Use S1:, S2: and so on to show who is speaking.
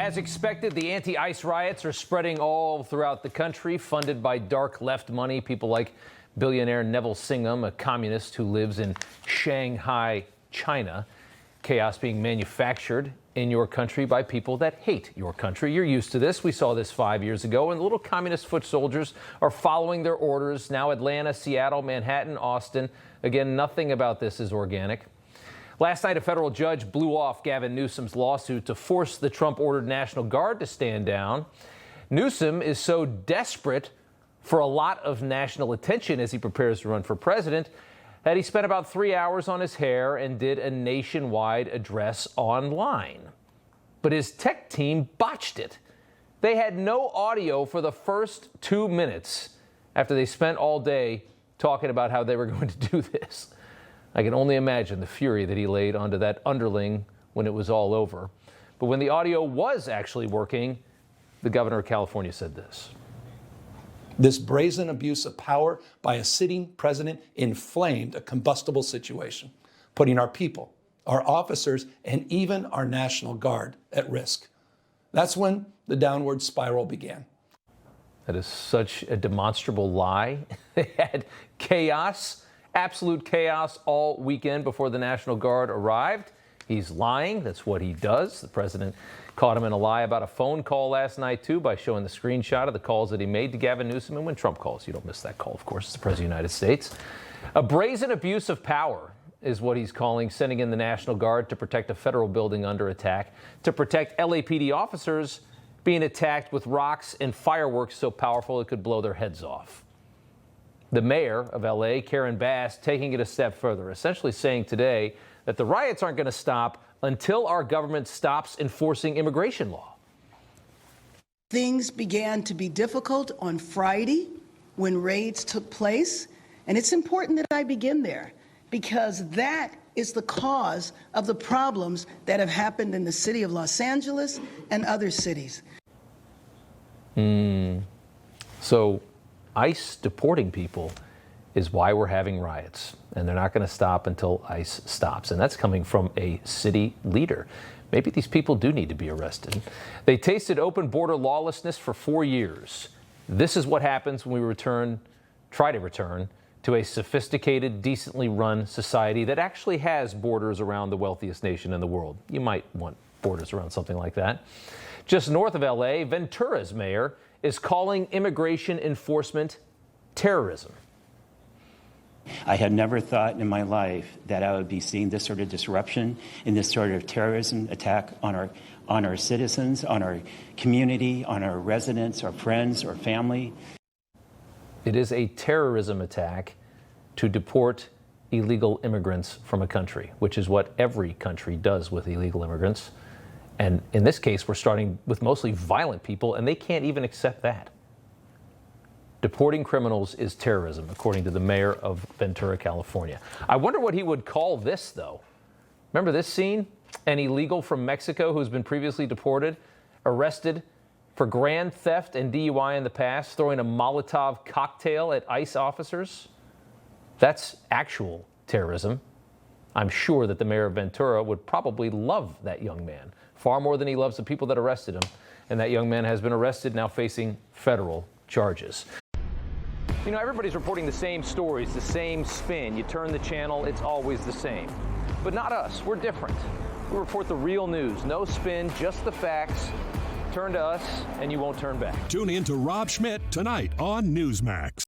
S1: As expected, the anti-ICE riots are spreading all throughout the country, funded by dark left money. People like billionaire Neville Singham, a communist who lives in Shanghai, China. Chaos being manufactured in your country by people that hate your country. You're used to this. We saw this 5 years ago, and the little communist foot soldiers are following their orders. Now Atlanta, Seattle, Manhattan, Austin. Again, nothing about this is organic. Last night, a federal judge blew off Gavin Newsom's lawsuit to force the Trump-ordered National Guard to stand down. Newsom is so desperate for a lot of national attention as he prepares to run for president that he spent about 3 hours on his hair and did a nationwide address online. But his tech team botched it. They had no audio for the first 2 minutes after they spent all day talking about how they were going to do this. I can only imagine the fury that he laid onto that underling when it was all over. But when the audio was actually working, the governor of California said this.
S2: This brazen abuse of power by a sitting president inflamed a combustible situation, putting our people, our officers, and even our National Guard at risk. That's when the downward spiral began.
S1: That is such a demonstrable lie. They had chaos, absolute chaos all weekend before the National Guard arrived. He's lying. That's what he does. The president caught him in a lie about a phone call last night, too, by showing the screenshot of the calls that he made to Gavin Newsom. And when Trump calls, you don't miss that call, of course. It's the president of the United States. A brazen abuse of power is what he's calling sending in the National Guard to protect a federal building under attack, to protect LAPD officers being attacked with rocks and fireworks so powerful it could blow their heads off. The mayor of L.A., Karen Bass, taking it a step further, essentially saying today that the riots aren't going to stop until our government stops enforcing immigration law.
S3: Things began to be difficult on Friday when raids took place, and it's important that I begin there because that is the cause of the problems that have happened in the city of Los Angeles and other cities.
S1: So ICE deporting people is why we're having riots, and they're not going to stop until ICE stops. And that's coming from a city leader. Maybe these people do need to be arrested. They tasted open border lawlessness for 4 years. This is what happens when we try to return to a sophisticated, decently run society that actually has borders around the wealthiest nation in the world. You might want borders around something like that. Just north of LA, Ventura's mayor is calling immigration enforcement terrorism.
S4: I had never thought in my life that I would be seeing this sort of disruption and this sort of terrorism attack on our citizens, on our community, on our residents, our friends, our family.
S1: It is a terrorism attack to deport illegal immigrants from a country, which is what every country does with illegal immigrants. And in this case, we're starting with mostly violent people, and they can't even accept that. Deporting criminals is terrorism, according to the mayor of Ventura, California. I wonder what he would call this, though. Remember this scene? An illegal from Mexico who's been previously deported, arrested for grand theft and DUI in the past, throwing a Molotov cocktail at ICE officers. That's actual terrorism. I'm sure that the mayor of Ventura would probably love that young man far more than he loves the people that arrested him. And that young man has been arrested, now facing federal charges. You know, everybody's reporting the same stories, the same spin. You turn the channel, it's always the same. But not us. We're different. We report the real news. No spin, just the facts. Turn to us, and you won't turn back.
S5: Tune in to Rob Schmitt tonight on Newsmax.